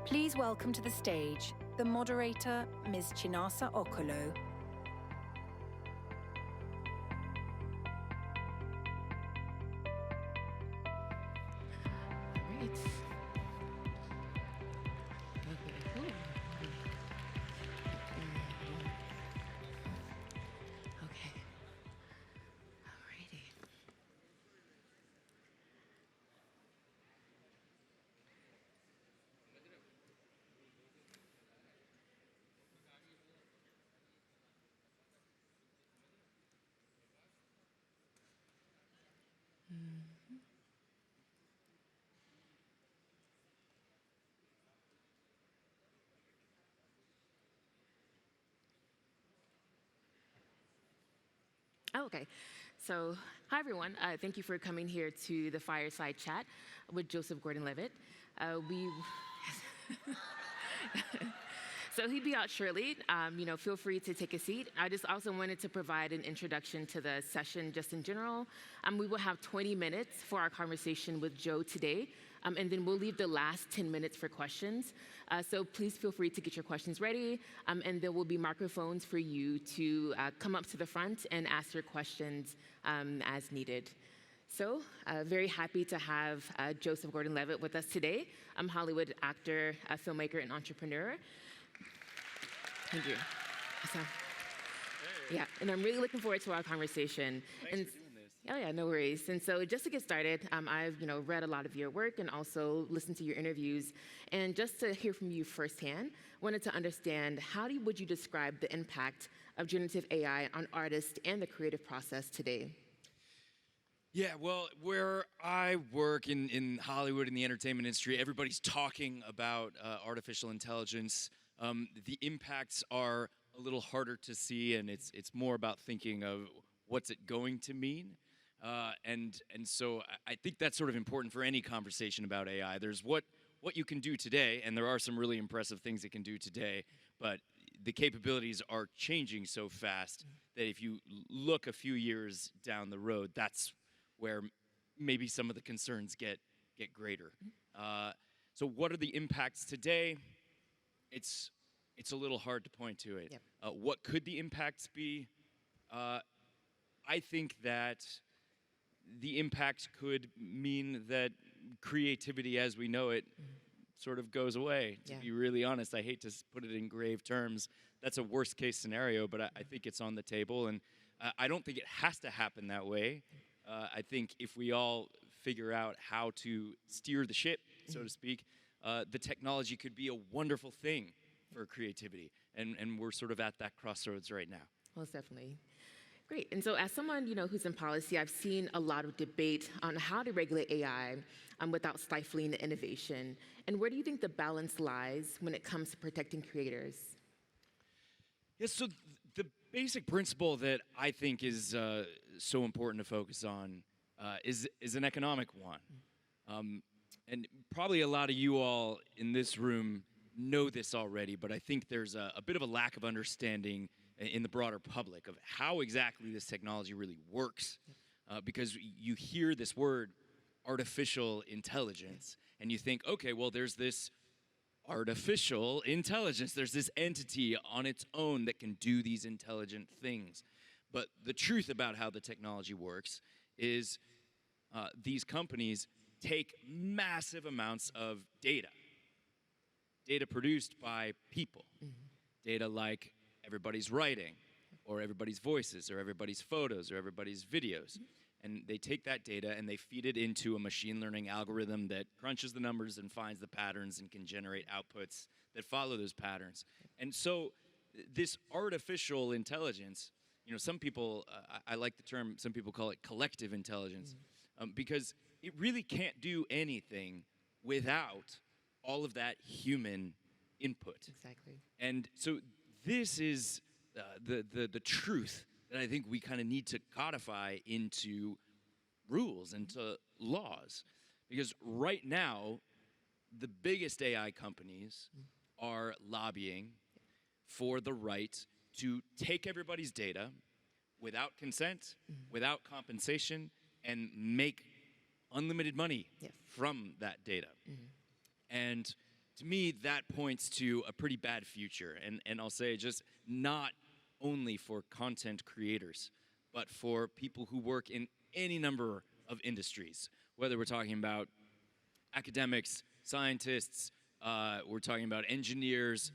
Please welcome to the stage the moderator, Ms. Chinasa Okolo. Okay, so hi everyone. Thank you for coming here to the Fireside chat with Joseph Gordon-Levitt. So he'll be out shortly. Feel free to take a seat. I just also wanted to provide an introduction to the session just in general. We will have 20 minutes for our conversation with Joe today, and then we'll leave the last 10 minutes for questions. So please feel free to get your questions ready, and there will be microphones for you to come up to the front and ask your questions as needed. So, very happy to have Joseph Gordon-Levitt with us today. I'm Hollywood actor, filmmaker, and entrepreneur. Thank you. So, yeah, and I'm really looking forward to our conversation. Thanks for doing this. Oh yeah, no worries. And so just to get started, I've read a lot of your work and also listened to your interviews. And just to hear from you firsthand, wanted to understand would you describe the impact of generative AI on artists and the creative process today? Yeah, well, where I work in Hollywood, in the entertainment industry, everybody's talking about artificial intelligence. The impacts are a little harder to see, and it's more about thinking of what's it going to mean. And so I think that's sort of important for any conversation about AI. There's what you can do today, and there are some really impressive things it can do today, but the capabilities are changing so fast that if you look a few years down the road, that's where maybe some of the concerns get greater. So what are the impacts today? It's a little hard to point to it. Yep. What could the impacts be? I think that the impacts could mean that creativity as we know it sort of goes away. To be really honest, I hate to put it in grave terms. That's a worst case scenario, but I think it's on the table, and I don't think it has to happen that way. I think if we all figure out how to steer the ship, so to speak, the technology could be a wonderful thing for creativity, and we're sort of at that crossroads right now. Most definitely. Great. And so as someone who's in policy, I've seen a lot of debate on how to regulate AI without stifling the innovation. And where do you think the balance lies when it comes to protecting creators? Yes, so the basic principle that I think is so important to focus on is an economic one. And probably a lot of you all in this room know this already, but I think there's a bit of a lack of understanding in the broader public of how exactly this technology really works. Because you hear this word, artificial intelligence, and you think, okay, well, there's this artificial intelligence. There's this entity on its own that can do these intelligent things. But the truth about how the technology works is these companies take massive amounts of data produced by people, data like everybody's writing, or everybody's voices, or everybody's photos, or everybody's videos. And they take that data and they feed it into a machine learning algorithm that crunches the numbers and finds the patterns and can generate outputs that follow those patterns. And so this artificial intelligence, some people, I like the term, some people call it collective intelligence, because it really can't do anything without all of that human input. Exactly. And so this is the truth that I think we kind of need to codify into rules, into laws. Because right now, the biggest AI companies are lobbying for the right to take everybody's data without consent, without compensation, and make unlimited money from that data. And to me, that points to a pretty bad future. And I'll say just not only for content creators, but for people who work in any number of industries, whether we're talking about academics, scientists, we're talking about engineers,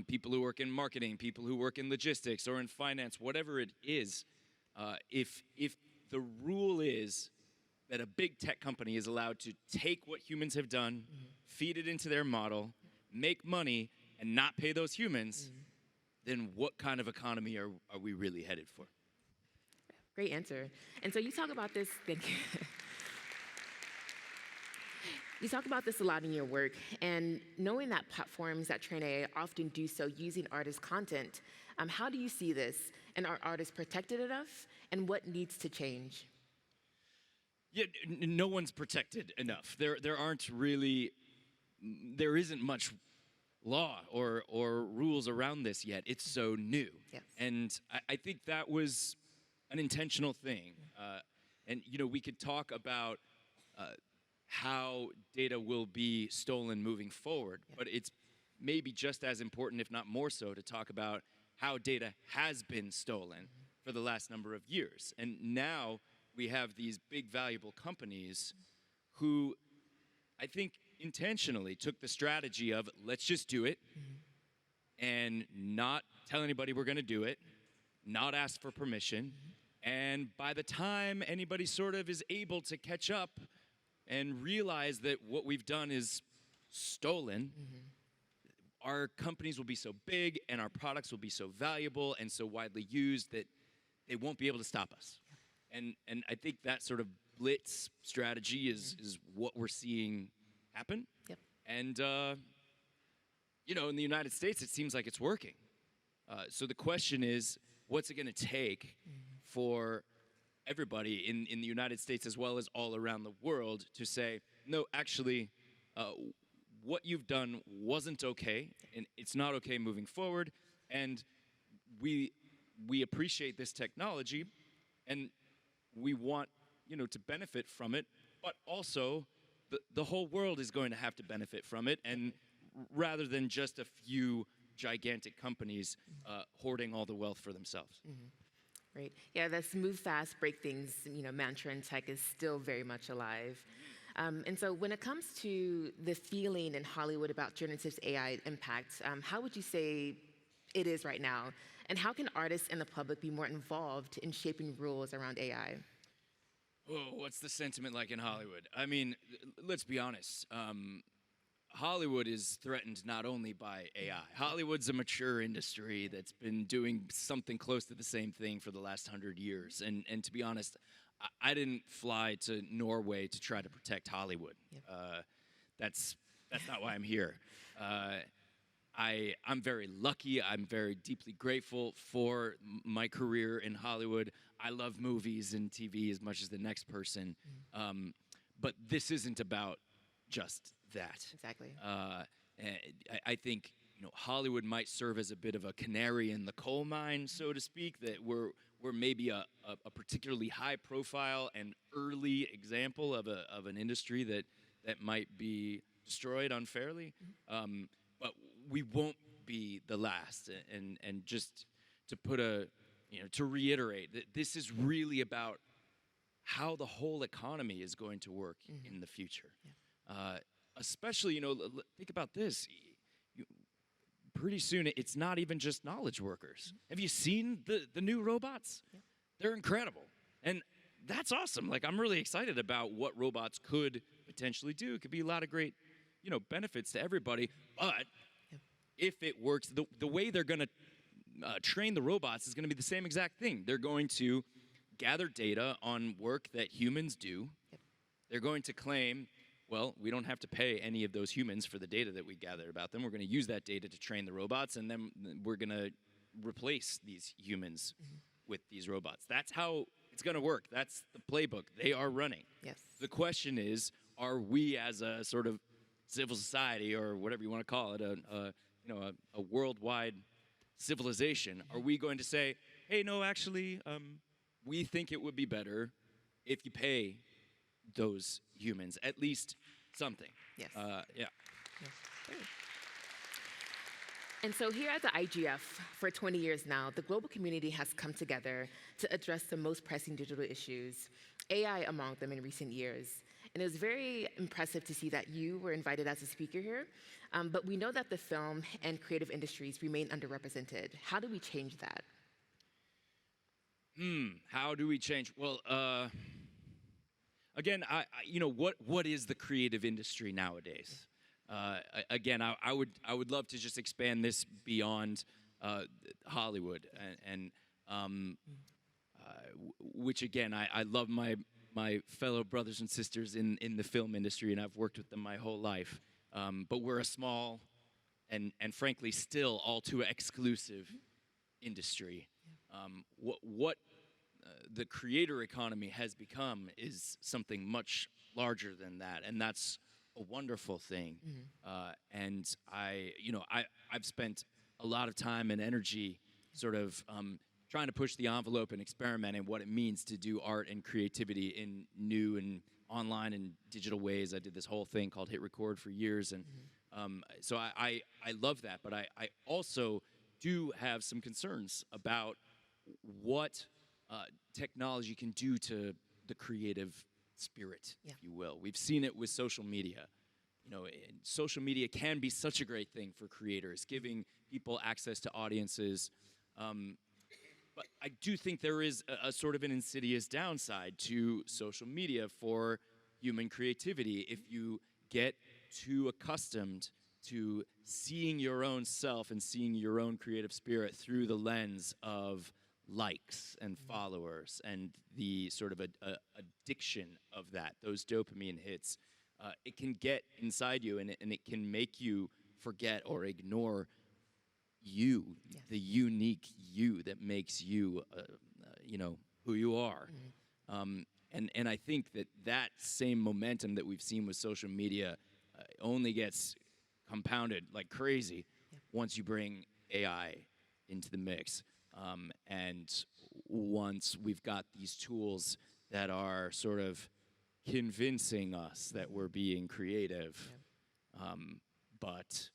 people who work in marketing, people who work in logistics or in finance, whatever it is. If the rule is that a big tech company is allowed to take what humans have done, feed it into their model, make money, and not pay those humans, then what kind of economy are we really headed for? Great answer. And so you talk about this, thank you. You talk about this a lot in your work, and knowing that platforms that train AI often do so using artists' content, how do you see this? And are artists protected enough? And what needs to change? Yeah, no one's protected enough. There isn't much law or rules around this yet. It's so new. Yes. And I think that was an intentional thing. And, we could talk about how data will be stolen moving forward, but it's maybe just as important, if not more so, to talk about how data has been stolen for the last number of years. And now we have these big, valuable companies who I think intentionally took the strategy of let's just do it and not tell anybody we're going to do it, not ask for permission. And by the time anybody sort of is able to catch up and realize that what we've done is stolen, our companies will be so big and our products will be so valuable and so widely used that they won't be able to stop us. And I think that sort of blitz strategy is what we're seeing happen. Yep. And, in the United States, it seems like it's working. So the question is, what's it going to take for everybody in the United States as well as all around the world to say, no, actually, what you've done wasn't okay, and it's not okay moving forward, and we appreciate this technology, and we want, to benefit from it, but also the whole world is going to have to benefit from it, and rather than just a few gigantic companies hoarding all the wealth for themselves. Right. Yeah, this move fast, break things, mantra in tech is still very much alive. And so when it comes to the feeling in Hollywood about generative AI impact, how would you say it is right now? And how can artists and the public be more involved in shaping rules around AI? Oh, what's the sentiment like in Hollywood? I mean, let's be honest. Hollywood is threatened not only by AI. Hollywood's a mature industry that's been doing something close to the same thing for the last 100 years. And to be honest, I didn't fly to Norway to try to protect Hollywood. Yep. That's not why I'm here. I'm very lucky. I'm very deeply grateful for my career in Hollywood. I love movies and TV as much as the next person. But this isn't about just that. Exactly. I think Hollywood might serve as a bit of a canary in the coal mine, so to speak, that we're maybe a particularly high profile and early example of an industry that might be destroyed unfairly. But we won't be the last. And just to put to reiterate that this is really about how the whole economy is going to work in the future. Yeah. Especially, think about this. Pretty soon, it's not even just knowledge workers. Have you seen the new robots? Yeah. They're incredible. And that's awesome. Like, I'm really excited about what robots could potentially do. It could be a lot of great, benefits to everybody. But if it works, the way they're going to train the robots is going to be the same exact thing. They're going to gather data on work that humans do. Yep. They're going to claim, well, we don't have to pay any of those humans for the data that we gathered about them. We're going to use that data to train the robots, and then we're going to replace these humans with these robots. That's how it's going to work. That's the playbook they are running. Yes. The question is, are we as a sort of civil society, or whatever you want to call it, a worldwide civilization, are we going to say, hey, no, actually, we think it would be better if you pay those humans at least something? Yes. Yeah. Yes. And so here at the IGF, for 20 years now, the global community has come together to address the most pressing digital issues, AI among them in recent years. And it was very impressive to see that you were invited as a speaker here. But we know that the film and creative industries remain underrepresented. How do we change that? How do we change? Well, again, what is the creative industry nowadays? Again, I would love to just expand this beyond Hollywood, which again, I love my fellow brothers and sisters in the film industry, and I've worked with them my whole life. But we're a small and frankly still all too exclusive industry. What the creator economy has become is something much larger than that, and that's a wonderful thing. And I've spent a lot of time and energy sort of trying to push the envelope and experimenting what it means to do art and creativity in new and online and digital ways. I did this whole thing called Hit Record for years, and so I love that, but I also do have some concerns about what technology can do to the creative spirit, if you will. We've seen it with social media. Social media can be such a great thing for creators, giving people access to audiences. But I do think there is a sort of an insidious downside to social media for human creativity. If you get too accustomed to seeing your own self and seeing your own creative spirit through the lens of likes and followers and the sort of addiction of that, those dopamine hits, it can get inside you, and it can make you forget or ignore you, the unique you that makes you, who you are. And I think that same momentum that we've seen with social media only gets compounded like crazy once you bring AI into the mix. And once we've got these tools that are sort of convincing us that we're being creative, but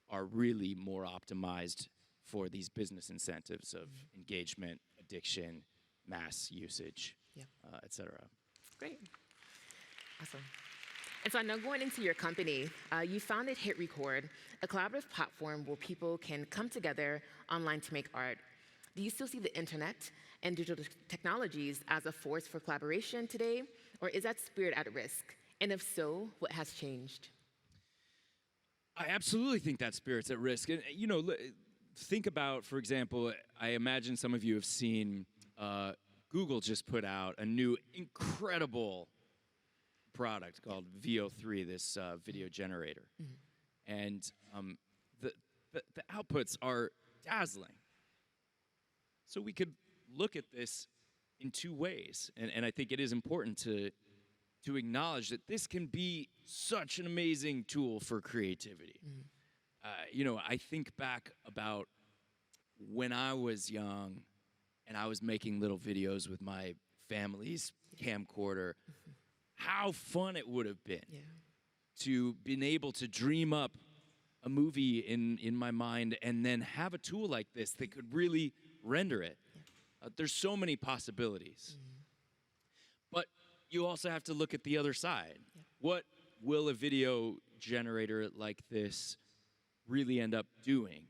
are really more optimized for these business incentives of engagement, addiction, mass usage, et cetera. Great. Awesome. And so I know going into your company, you founded Hit Record, a collaborative platform where people can come together online to make art. Do you still see the internet and digital technologies as a force for collaboration today, or is that spirit at risk? And if so, what has changed? I absolutely think that spirit's at risk. And, think about, for example, I imagine some of you have seen Google just put out a new incredible product called VO3, this video generator. And the outputs are dazzling. So we could look at this in two ways. And I think it is important to acknowledge that this can be such an amazing tool for creativity. I think back about when I was young and I was making little videos with my family's camcorder, how fun it would have been to been able to dream up a movie in my mind and then have a tool like this that could really render it. There's so many possibilities. But you also have to look at the other side. What will a video generator like this really end up doing?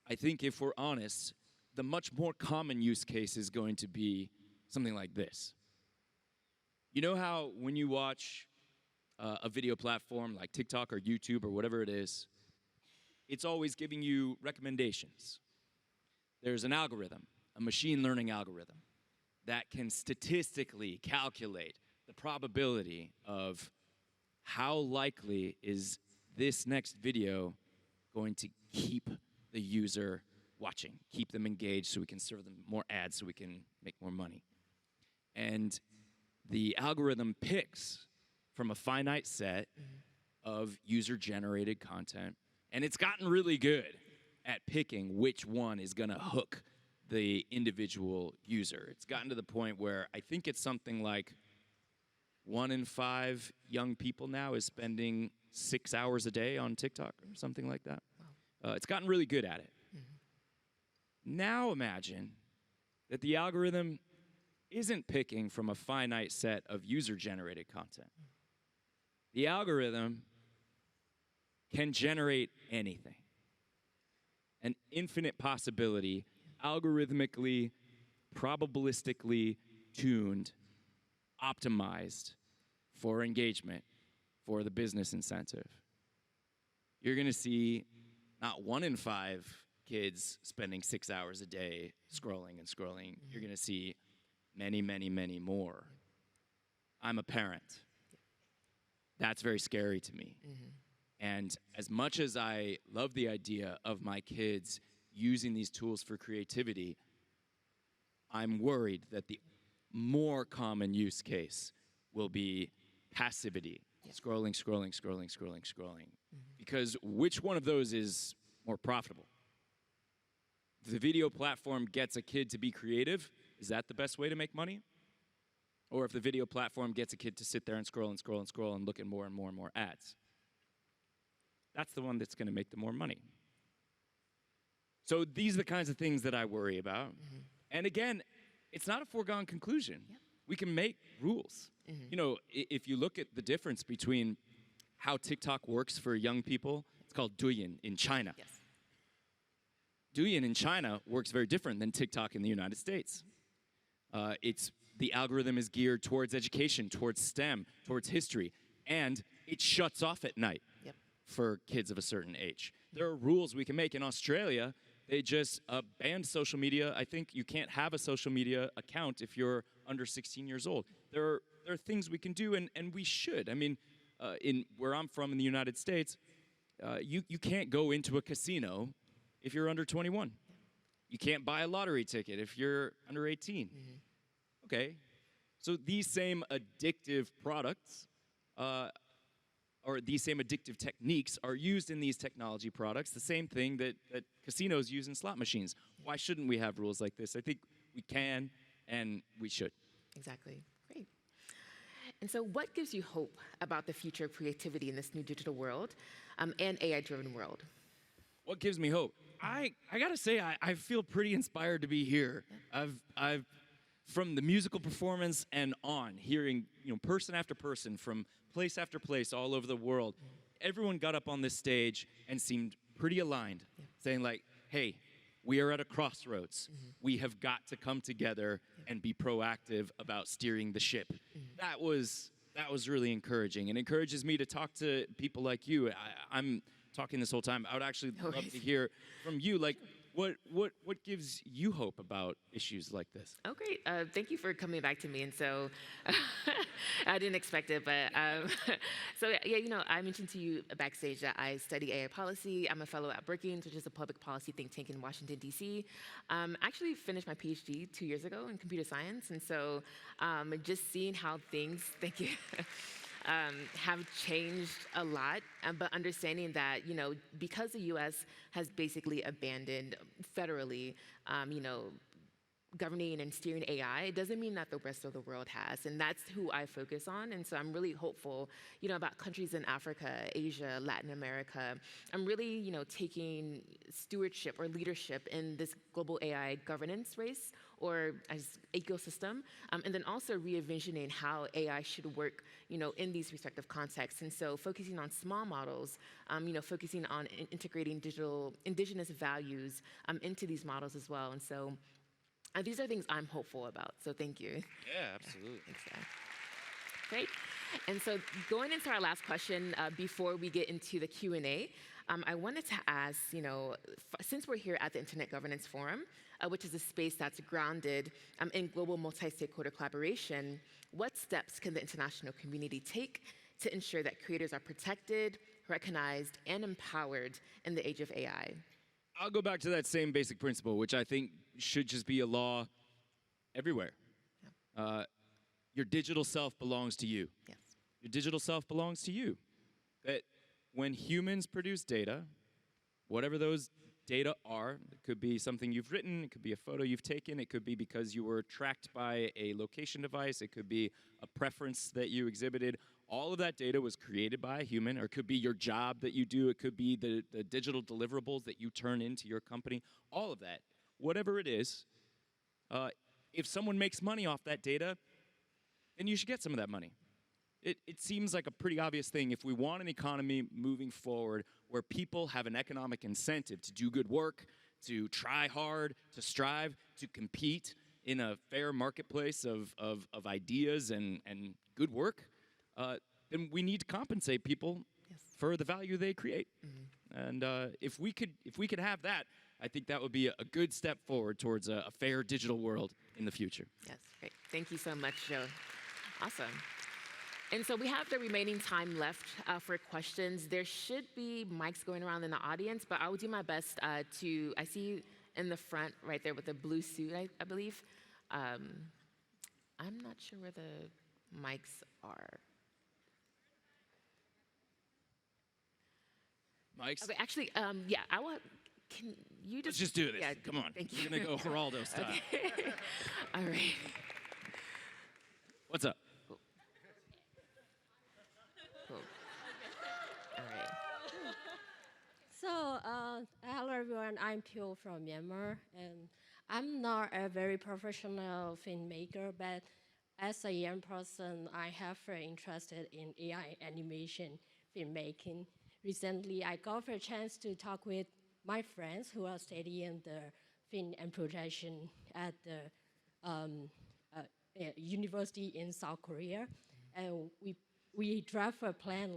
I think if we're honest, the much more common use case is going to be something like this. You know how when you watch a video platform like TikTok or YouTube or whatever it is, it's always giving you recommendations. There's an algorithm, a machine learning algorithm, that can statistically calculate the probability of how likely is this next video going to keep the user watching, keep them engaged so we can serve them more ads so we can make more money. And the algorithm picks from a finite set of user-generated content, and it's gotten really good at picking which one is going to hook the individual user. It's gotten to the point where I think it's something like 1 in 5 young people now is spending 6 hours a day on TikTok or something like that. It's gotten really good at it. Now imagine that the algorithm isn't picking from a finite set of user-generated content. The algorithm can generate anything. An infinite possibility, algorithmically, probabilistically tuned, optimized for engagement, for the business incentive. You're going to see not 1 in 5 kids spending 6 hours a day scrolling and scrolling. You're going to see many, many, many more. I'm a parent. That's very scary to me. And as much as I love the idea of my kids using these tools for creativity, I'm worried that the more common use case will be passivity. Scrolling, scrolling, scrolling, scrolling, scrolling. Because which one of those is more profitable? If the video platform gets a kid to be creative, is that the best way to make money? Or if the video platform gets a kid to sit there and scroll and scroll and scroll and look at more and more and more ads? That's the one that's going to make the more money. So these are the kinds of things that I worry about. And again, it's not a foregone conclusion. We can make rules. You know, if you look at the difference between how TikTok works for young people, it's called Douyin in China. Douyin in China works very different than TikTok in the United States. The algorithm is geared towards education, towards STEM, towards history, and it shuts off at night for kids of a certain age. There are rules we can make. In Australia, they just banned social media. I think you can't have a social media account if you're under 16 years old. There are things we can do, and we should. I mean, in where I'm from in the United States, you can't go into a casino if you're under 21. You can't buy a lottery ticket if you're under 18. Okay, so these same addictive products or these same addictive techniques are used in these technology products, the same thing that casinos use in slot machines. Why shouldn't we have rules like this? I think we can and we should. Exactly. Great. And so what gives you hope about the future of creativity in this new digital world and AI-driven world? What gives me hope? I gotta say, I feel pretty inspired to be here. I've from the musical performance and on, hearing person after person from place after place all over the world, everyone got up on this stage and seemed pretty aligned, saying like, hey, we are at a crossroads. We have got to come together and be proactive about steering the ship. That was really encouraging, and encourages me to talk to people like you. I'm talking this whole time. I would actually love to hear from you, like, what gives you hope about issues like this? Oh, great. Thank you for coming back to me. And so I didn't expect it, but so yeah, I mentioned to you backstage that I study AI policy. I'm a fellow at Brookings, which is a public policy think tank in Washington, D.C. I actually finished my PhD 2 years ago in computer science. And so just seeing how things, thank you, have changed a lot, but understanding that, because the U.S. has basically abandoned federally, governing and steering AI, it doesn't mean that the rest of the world has, and that's who I focus on. And so I'm really hopeful, about countries in Africa, Asia, Latin America. I'm really, taking stewardship or leadership in this global AI governance race or as ecosystem, and then also re-envisioning how AI should work, in these respective contexts. And so focusing on small models, focusing on integrating indigenous values into these models as well. And so these are things I'm hopeful about, so thank you. Yeah, absolutely. Thanks, Dan. Great. And so going into our last question, before we get into the Q&A, I wanted to ask, since we're here at the Internet Governance Forum, which is a space that's grounded in global multi-stakeholder collaboration, what steps can the international community take to ensure that creators are protected, recognized, and empowered in the age of AI? I'll go back to that same basic principle, which I think should just be a law everywhere. Your digital self belongs to you. Yes. Your digital self belongs to you. That when humans produce data, whatever those data are, it could be something you've written, it could be a photo you've taken, it could be because you were tracked by a location device, it could be a preference that you exhibited. all of that data was created by a human, or it could be your job that you do, it could be the digital deliverables that you turn into your company, all of that, whatever it is, if someone makes money off that data, then you should get some of that money. It seems like a pretty obvious thing. If we want an economy moving forward where people have an economic incentive to do good work, to try hard, to strive, to compete in a fair marketplace of ideas and good work, then we need to compensate people for the value they create. And if we could have that, I think that would be a good step forward towards a fair digital world in the future. Yes, great. Thank you so much, Joe. Awesome. And so we have the remaining time left for questions. There should be mics going around in the audience, but I will do my best I see you in the front right there with the blue suit, I believe. I'm not sure where the mics are. Mics? Okay, actually, yeah, can you Let's just do this. Yeah, Come on. Thank you. We're going to go Geraldo style. Okay. All right. What's up? Cool. All right. So, hello everyone, I'm Pyo from Myanmar, and I'm not a very professional filmmaker, but as a young person, I have very interested in AI animation filmmaking. Recently, I got a chance to talk with my friends who are studying the film and production at the university in South Korea, and we draft a plan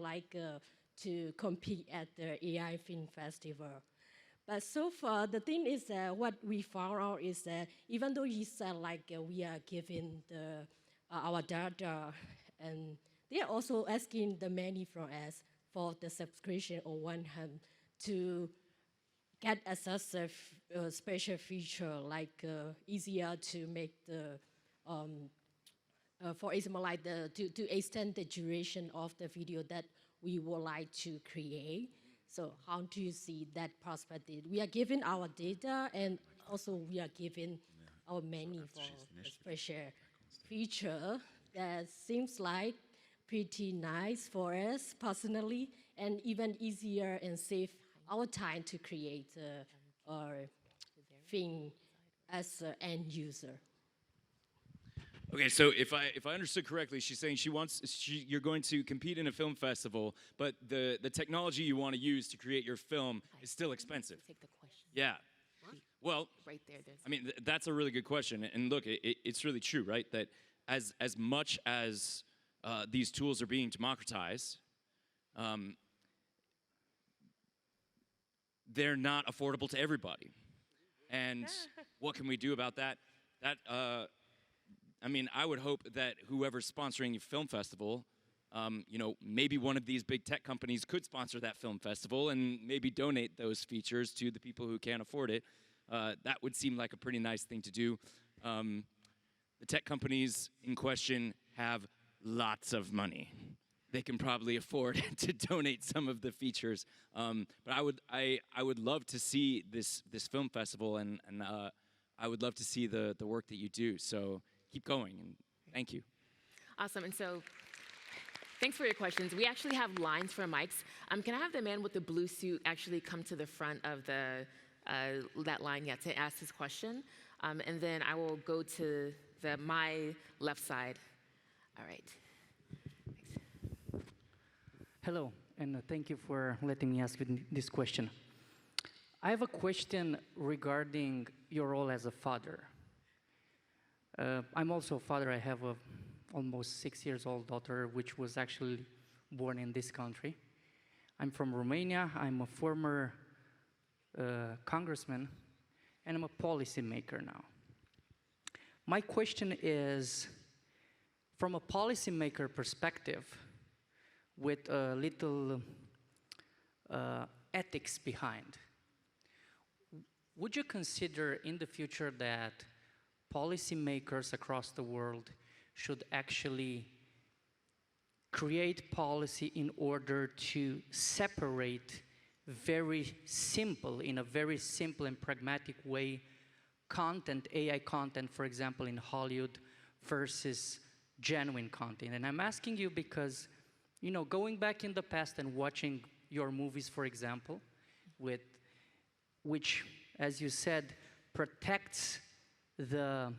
to compete at the AI Film Festival. But so far, the thing is that what we found out is that even though he said we are giving our data, and they are also asking the money from us for the subscription on one hand to get access to special feature easier to make the for example, to extend the duration of the video that we would like to create. So how do you see that perspective? We are giving our data, and also we are giving our money for a special feature that seems like pretty nice for us personally, and even easier and save our time to create our thing as an end user. Okay, so if I understood correctly, she's saying you're going to compete in a film festival, but the technology you want to use to create your film is still expensive. Take the question. Yeah. Well, Right there. I mean, that's a really good question. And look, it's really true, right? That as much as these tools are being democratized, they're not affordable to everybody. And what can we do about that? I mean, I would hope that whoever's sponsoring a film festival, maybe one of these big tech companies could sponsor that film festival and maybe donate those features to the people who can't afford it. That would seem like a pretty nice thing to do. The tech companies in question have lots of money. They can probably afford to donate some of the features. But I would love to see this film festival, and I would love to see the work that you do. So keep going, and thank you. Awesome. And so thanks for your questions. We actually have lines for mics. Can I have the man with the blue suit actually come to the front of that line to ask his question? And then I will go to my left side. All right. Thanks. Hello, and thank you for letting me ask you this question. I have a question regarding your role as a father. I'm also a father. I have a almost 6-year-old daughter, which was actually born in this country. I'm from Romania. I'm a former congressman, and I'm a policymaker now. My question is, from a policymaker perspective, with a little ethics behind, would you consider in the future that policymakers across the world should actually create policy in order to separate in a very simple and pragmatic way, content, AI content, for example, in Hollywood versus genuine content? And I'm asking you because You know, going back in the past and watching your movies, for example, which, as you said, protects the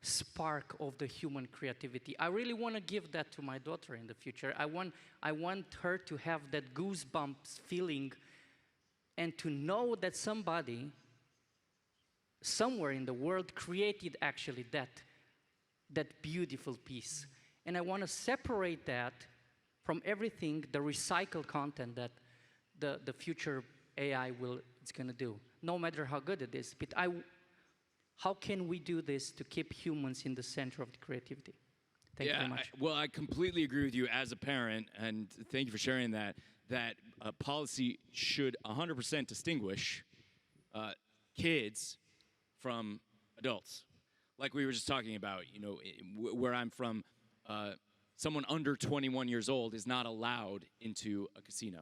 spark of the human creativity. I really want to give that to my daughter in the future. I want her to have that goosebumps feeling and to know that somebody somewhere in the world created actually that beautiful piece. And I want to separate that from everything, the recycled content that the future AI is going to do, no matter how good it is. But how can we do this to keep humans in the center of the creativity? Thank you very much. Well, I completely agree with you as a parent, and thank you for sharing that policy should 100% distinguish kids from adults. Like we were just talking about, you know, where I'm from, someone under 21 years old is not allowed into a casino.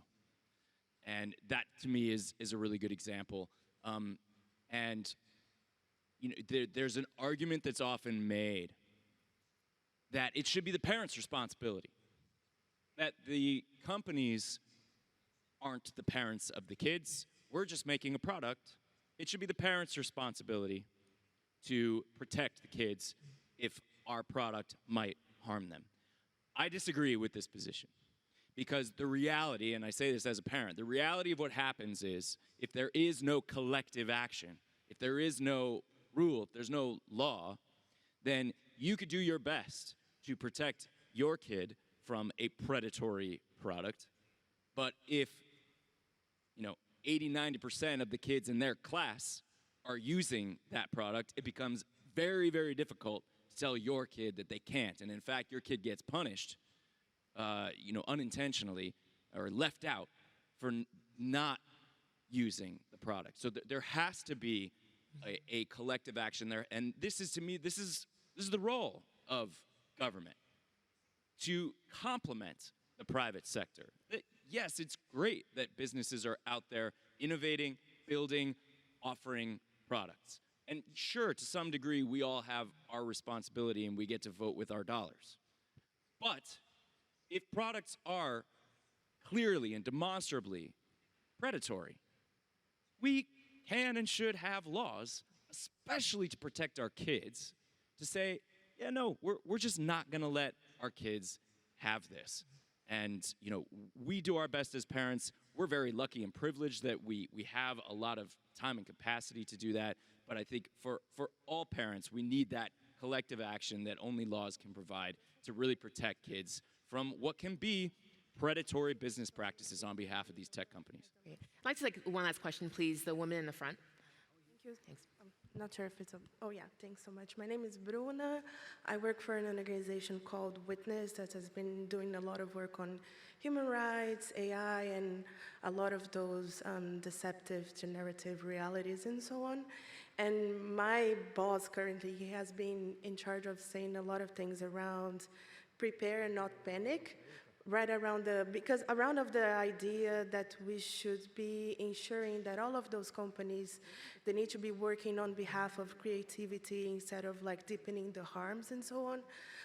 And that, to me, is a really good example. And you know, there's an argument that's often made that it should be the parents' responsibility, that the companies aren't the parents of the kids. We're just making a product. It should be the parents' responsibility to protect the kids if our product might harm them. I disagree with this position because the reality, and I say this as a parent, the reality of what happens is if there is no collective action, if there is no rule, if there's no law, then you could do your best to protect your kid from a predatory product. But if, you know, 80–90% of the kids in their class are using that product, it becomes very, very difficult to tell your kid that they can't. And in fact, your kid gets punished, you know, unintentionally or left out for not using the product. So there has to be a collective action there. And this is, to me, this is the role of government, to complement the private sector. Yes, it's great that businesses are out there innovating, building, offering products. And sure, to some degree, we all have our responsibility and we get to vote with our dollars. But if products are clearly and demonstrably predatory, we can and should have laws, especially to protect our kids, to say, yeah, no, we're just not going to let our kids have this. And, you know, we do our best as parents. We're very lucky and privileged that we have a lot of time and capacity to do that. But I think for all parents, we need that collective action that only laws can provide to really protect kids from what can be predatory business practices on behalf of these tech companies. Great. I'd like to take one last question, please. The woman in the front. Thank you. Thanks. I'm not sure if it's oh yeah, thanks so much. My name is Bruna. I work for an organization called Witness that has been doing a lot of work on human rights, AI, and a lot of those deceptive generative realities and so on. And my boss currently, he has been in charge of saying a lot of things around prepare and not panic, right around because around of the idea that we should be ensuring that all of those companies, they need to be working on behalf of creativity instead of like deepening the harms and so on.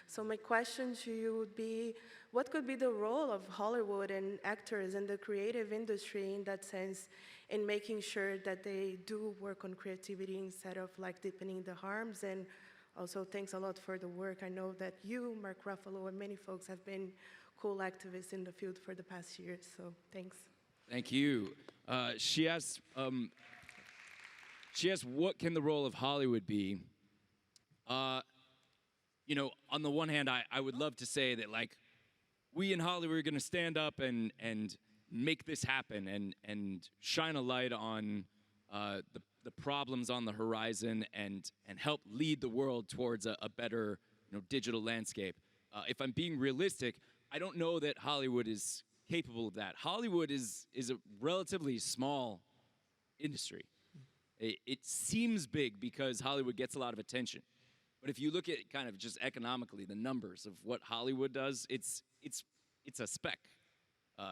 So my question to you would be, what could be the role of Hollywood and actors in the creative industry in that sense, in making sure that they do work on creativity instead of like deepening the harms? And also thanks a lot for the work. I know that you, Mark Ruffalo, and many folks have been cool activists in the field for the past years, so thanks. Thank you. She asked, what can the role of Hollywood be? You know, on the one hand, I would love to say that, like, we in Hollywood are going to stand up and make this happen and shine a light on the problems on the horizon and help lead the world towards a better, you know, digital landscape. If I'm being realistic, I don't know that Hollywood is capable of that. Hollywood is a relatively small industry. It seems big because Hollywood gets a lot of attention. But if you look at kind of just economically the numbers of what Hollywood does, it's a speck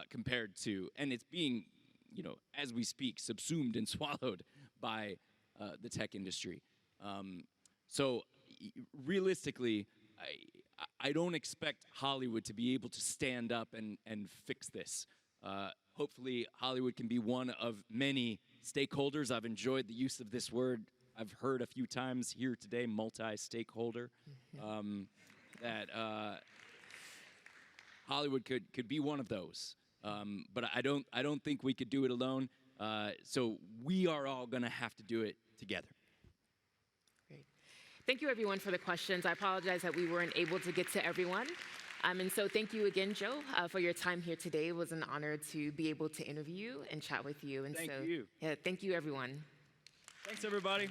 compared to, and it's being, you know, as we speak, subsumed and swallowed by the tech industry. So realistically, I don't expect Hollywood to be able to stand up and fix this. Hopefully, Hollywood can be one of many stakeholders. I've enjoyed the use of this word. I've heard a few times here today, multi-stakeholder, that Hollywood could be one of those. But I don't think we could do it alone. So we are all going to have to do it together. Great. Thank you, everyone, for the questions. I apologize that we weren't able to get to everyone. And so thank you again, Joe, for your time here today. It was an honor to be able to interview you and chat with you. And Thank so, you. Yeah, thank you, everyone. Thanks, everybody.